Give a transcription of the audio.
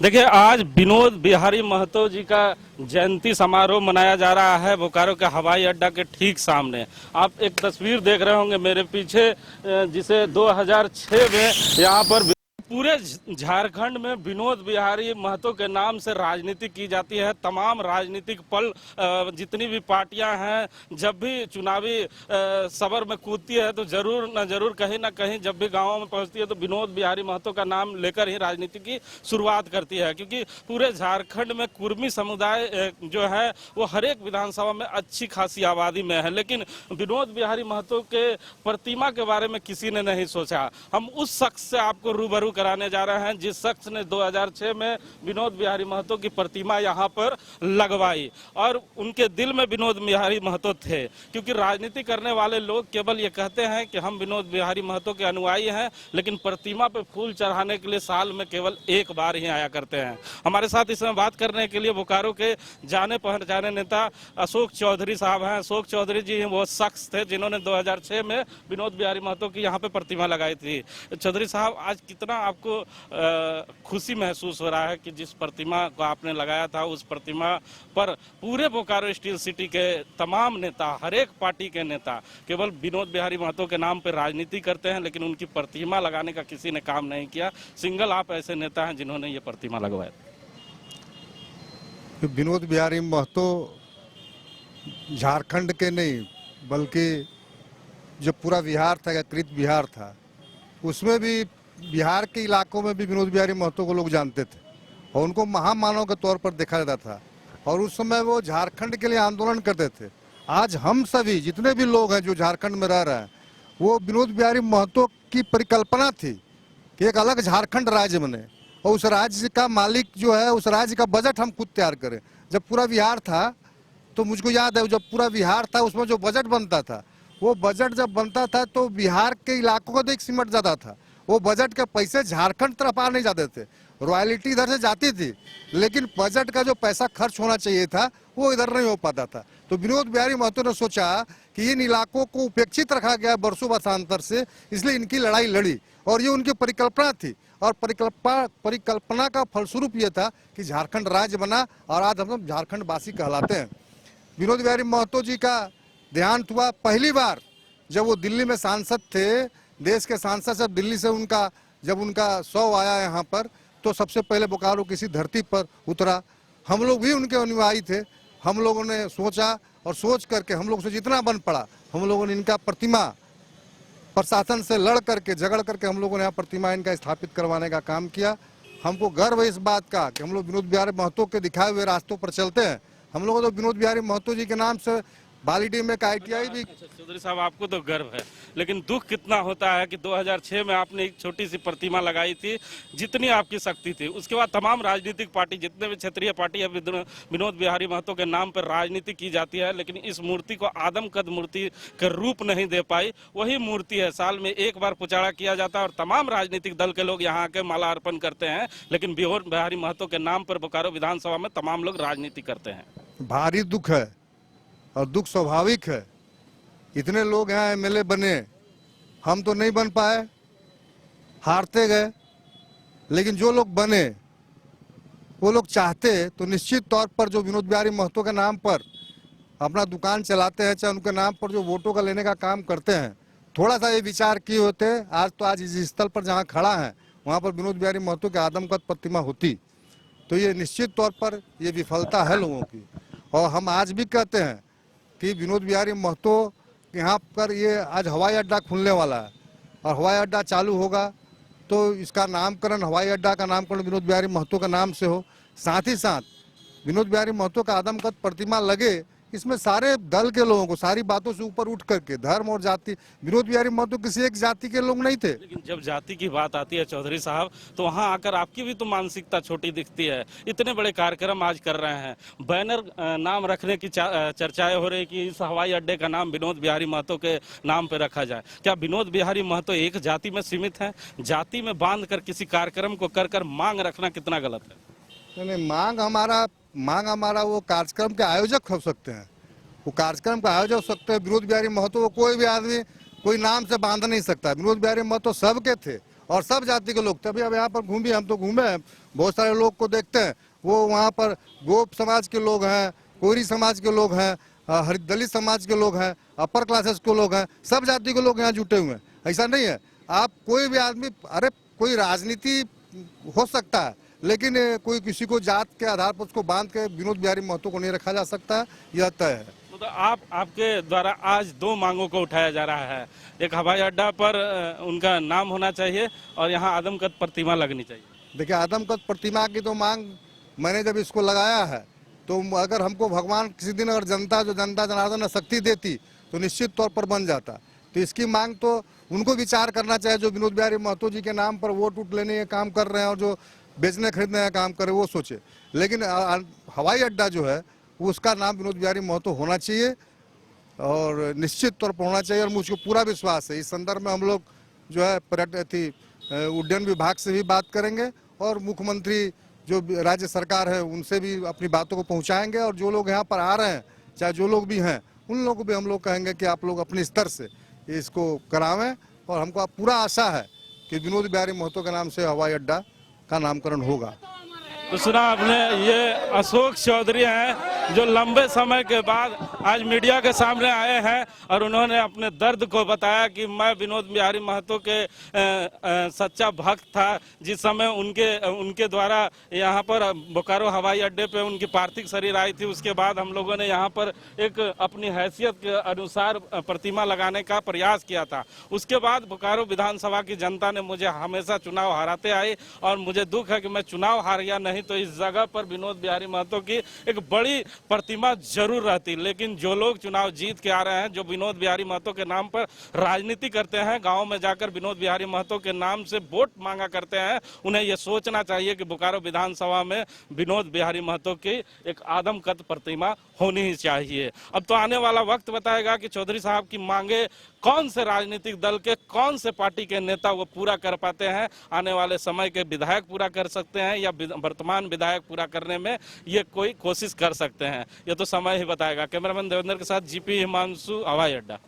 देखिए, आज विनोद बिहारी महतो जी का जयंती समारोह मनाया जा रहा है बोकारो के हवाई अड्डा के ठीक सामने। आप एक तस्वीर देख रहे होंगे मेरे पीछे, जिसे 2006 में यहाँ पर पूरे झारखंड में विनोद बिहारी महतो के नाम से राजनीति की जाती है। तमाम राजनीतिक पल, जितनी भी पार्टियां हैं, जब भी चुनावी सबर में कूदती है तो जरूर न जरूर कहीं ना कहीं जब भी गांवों में पहुंचती है तो विनोद बिहारी महतो का नाम लेकर ही राजनीति की शुरुआत करती है। क्योंकि पूरे झारखंड में कुर्मी समुदाय जो है वो हर एक विधानसभा में अच्छी खासी आबादी में है, लेकिन विनोद बिहारी महतो के प्रतिमा के बारे में किसी ने नहीं सोचा। हम उस शख्स से आपको रूबरू कराने जा रहे हैं जिस शख्स ने 2006 में विनोद बिहारी महतो की प्रतिमा यहाँ पर लगवाई, और उनके दिल में विनोद बिहारी महतो थे। क्योंकि राजनीति करने वाले लोग केवल ये कहते हैं कि हम विनोद बिहारी महतो के अनुयायी हैं, लेकिन प्रतिमा पे फूल चढ़ाने के लिए साल में केवल एक बार ही आया करते हैं। हमारे साथ इसमें बात करने के लिए बोकारो के जाने पहचाने नेता अशोक चौधरी साहब हैं। अशोक चौधरी जी वो शख्स थे जिन्होंने 2006 में विनोद बिहारी महतो की यहाँ पे प्रतिमा लगाई थी। चौधरी साहब, आज कितना आपको खुशी महसूस हो रहा है कि जिस प्रतिमा को आपने लगाया था उस प्रतिमा पर पूरे बोकारो स्टील सिटी के तमाम नेता, हर एक पार्टी के नेता केवल विनोद बिहारी महतो के नाम पर राजनीति करते हैं, लेकिन उनकी प्रतिमा लगाने का किसी ने काम नहीं किया। सिंगल आप ऐसे नेता हैं जिन्होंने ये प्रतिमा लगवाया। विनोद बिहारी महतो झारखंड के नहीं बल्कि जो पूरा बिहार था, एकीकृत बिहार था, उसमें भी बिहार के इलाकों में भी विनोद बिहारी महतो को लोग जानते थे और उनको महामानव के तौर पर देखा जाता था, और उस समय वो झारखंड के लिए आंदोलन करते थे। आज हम सभी जितने भी लोग हैं जो झारखंड में रह रहे हैं, वो विनोद बिहारी महतो की परिकल्पना थी कि एक अलग झारखंड राज्य बने और उस राज्य का मालिक जो है, उस राज्य का बजट हम खुद तैयार करें। जब पूरा बिहार था तो मुझको याद है, जब पूरा बिहार था उसमें जो बजट बनता था, वो बजट जब बनता था तो बिहार के इलाकों को देख सिमट जाता था। वो बजट के पैसे झारखंड तरफ आ नहीं जाते थे, रॉयल्टी इधर से जाती थी, लेकिन बजट का जो पैसा खर्च होना चाहिए था वो इधर नहीं हो पाता था। तो विनोद बिहारी महतो ने सोचा कि इन इलाकों को उपेक्षित रखा गया वर्षों वर्षांतर से, इसलिए इनकी लड़ाई लड़ी, और ये उनकी परिकल्पना थी। और परिकल्पना का फलस्वरूप ये था कि झारखंड राज्य बना, और आज हम सब झारखंड वासी कहलाते हैं। विनोद बिहारी महतो जी का देहांत हुआ पहली बार जब वो दिल्ली में सांसद थे। देश के सांसद से दिल्ली से जब उनका शव आया यहाँ पर, तो सबसे पहले बोकारो किसी धरती पर उतरा। हम लोग भी उनके अनुयायी थे। हम लोगों ने सोचा और सोच करके हम लोग से जितना बन पड़ा, हम लोगों ने इनका प्रतिमा प्रशासन से लड़ करके, झगड़ करके हम लोगों ने यहाँ प्रतिमा इनका स्थापित करवाने का काम किया। हमको गर्व है इस बात का कि हम लोग विनोद बिहारी महतो के दिखाए हुए रास्तों पर चलते हैं। हम लोगों तो विनोद बिहारी महतो जी के नाम से बालीडीह में का ITI भी। चौधरी साहब, आपको तो गर्व है, लेकिन दुख कितना होता है कि 2006 में आपने एक छोटी सी प्रतिमा लगाई थी, जितनी आपकी शक्ति थी। उसके बाद तमाम राजनीतिक पार्टी, जितने भी क्षेत्रीय पार्टी है, विनोद बिहारी महतो के नाम पर राजनीति की जाती है, लेकिन इस मूर्ति को आदमकद मूर्ति का रूप नहीं दे पाई। वही मूर्ति है, साल में एक बार पुचाड़ा किया जाता है और तमाम राजनीतिक दल के लोग यहाँ आके माला अर्पण करते हैं, लेकिन विनोद बिहारी महतो के नाम पर बोकारो विधानसभा में तमाम लोग राजनीति करते हैं। भारी दुख है और दुख स्वाभाविक है। इतने लोग यहाँ MLA बने, हम तो नहीं बन पाए, हारते गए, लेकिन जो लोग बने वो लोग चाहते तो निश्चित तौर पर जो विनोद बिहारी महतो के नाम पर अपना दुकान चलाते हैं, चाहे उनके नाम पर जो वोटों का लेने का काम करते हैं, थोड़ा सा ये विचार किए होते, आज इस स्थल पर जहाँ खड़ा है वहाँ पर विनोद बिहारी महतो की आदमकद प्रतिमा होती, तो ये निश्चित तौर पर ये विफलता है लोगों की। और हम आज भी कहते हैं कि विनोद बिहारी महतो यहाँ पर ये आज हवाई अड्डा खुलने वाला है, और हवाई अड्डा चालू होगा तो इसका नामकरण, हवाई अड्डा का नामकरण विनोद बिहारी महतो के नाम से हो। साथ ही साथ विनोद बिहारी महतो का आदमकद प्रतिमा लगे, इसमें सारे दल के लोगों को, सारी बातों से ऊपर उठ करके, धर्म और जाति, विनोद बिहारी महतो किसी एक जाति के लोग नहीं थे। लेकिन जब जाति की बात आती है चौधरी साहब, तो वहां आकर आपकी भी तो मानसिकता छोटी दिखती है। इतने बड़े कार्यक्रम आज कर रहे हैं, बैनर नाम रखने की चर्चाएं हो रही कि इस हवाई अड्डे का नाम विनोद बिहारी महतो के नाम पर रखा जाए। क्या विनोद बिहारी महतो एक जाति में सीमित है? जाति में बांध कर किसी कार्यक्रम को कर मांग रखना कितना गलत है? नहीं, मांग हमारा वो कार्यक्रम के आयोजक हो सकते हैं, वो कार्यक्रम का आयोजक हो सकते हैं। विनोद बिहारी महतो को कोई भी आदमी कोई नाम से बांध नहीं सकता। विनोद बिहारी महतो सबके थे और सब जाति के लोग थे। अभी अब यहाँ पर घूमे, हम तो घूमे हैं, बहुत सारे लोग को देखते हैं, वो वहाँ पर गोप समाज के लोग हैं, कोयरी समाज के लोग हैं, दलित समाज के लोग हैं, अपर क्लासेस के लोग हैं, सब जाति के लोग यहाँ जुटे हुए हैं। ऐसा नहीं है, आप कोई भी आदमी, अरे कोई राजनीति हो सकता है, लेकिन कोई किसी को जात के आधार पर उसको बांध के विनोद बिहारी महतो को नहीं रखा जा सकता है, यह तय है। तो आपके द्वारा आज दो मांगों को उठाया जा रहा है। एक हवाई अड्डा पर उनका नाम होना चाहिए और यहाँ आदमकद प्रतिमा लगनी चाहिए। देखिए, आदमकद प्रतिमा की तो मांग मैंने जब इसको लगाया है, तो अगर हमको भगवान किसी दिन अगर जनता जनार्दन ने शक्ति देती तो निश्चित तौर पर बन जाता। तो इसकी मांग तो उनको विचार करना चाहिए, जो विनोद बिहारी महतो जी के नाम पर वोट उठ लेने का काम कर रहे हैं और जो बेचने खरीदने का काम कर रहे हैं, वो सोचे। लेकिन हवाई अड्डा जो है उसका नाम विनोद बिहारी महतो होना चाहिए और निश्चित तौर पर होना चाहिए। और मुझको पूरा विश्वास है, इस संदर्भ में हम लोग जो है उड्डयन विभाग से भी बात करेंगे और मुख्यमंत्री जो राज्य सरकार है उनसे भी अपनी बातों को पहुंचाएंगे। और जो लोग यहाँ पर आ रहे हैं, चाहे जो लोग भी हैं, उन लोगों को भी हम लोग कहेंगे कि आप लोग अपने स्तर से इसको करावें। और हमको पूरा आशा है कि विनोद बिहारी महतो के नाम से हवाई अड्डा का नामकरण होगा। तो सुना आपने, ये अशोक चौधरी हैं जो लंबे समय के बाद आज मीडिया के सामने आए हैं और उन्होंने अपने दर्द को बताया कि मैं विनोद बिहारी महतो के सच्चा भक्त था। जिस समय उनके द्वारा यहाँ पर बोकारो हवाई अड्डे पे उनकी पार्थिव शरीर आई थी, उसके बाद हम लोगों ने यहाँ पर एक अपनी हैसियत के अनुसार प्रतिमा लगाने का प्रयास किया था। उसके बाद बोकारो विधानसभा की जनता ने मुझे हमेशा चुनाव हराते आए और मुझे दुख है कि मैं चुनाव हार गया, नहीं तो इस जगह पर विनोद बिहारी महतो की एक बड़ी प्रतिमा जरूर रहती। लेकिन जो लोग चुनाव जीत के आ रहे हैं, जो विनोद बिहारी महतो के नाम पर राजनीति करते हैं, गांव में जाकर विनोद बिहारी महतो के नाम से वोट मांगा करते हैं, उन्हें यह सोचना चाहिए कि बोकारो विधानसभा में विनोद बिहारी महतो की एक आदमकद प्रतिमा होनी ही चाहिए। अब तो आने वाला वक्त बताएगा कि चौधरी साहब की मांगे कौन से राजनीतिक दल के, कौन से पार्टी के नेता वो पूरा कर पाते हैं। आने वाले समय के विधायक पूरा कर सकते हैं या वर्तमान विधायक पूरा करने में ये कोई कोशिश कर सकते हैं, ये तो समय ही बताएगा। कैमरामैन देवेंद्र के साथ जीपी हिमांशु, हवाई अड्डा।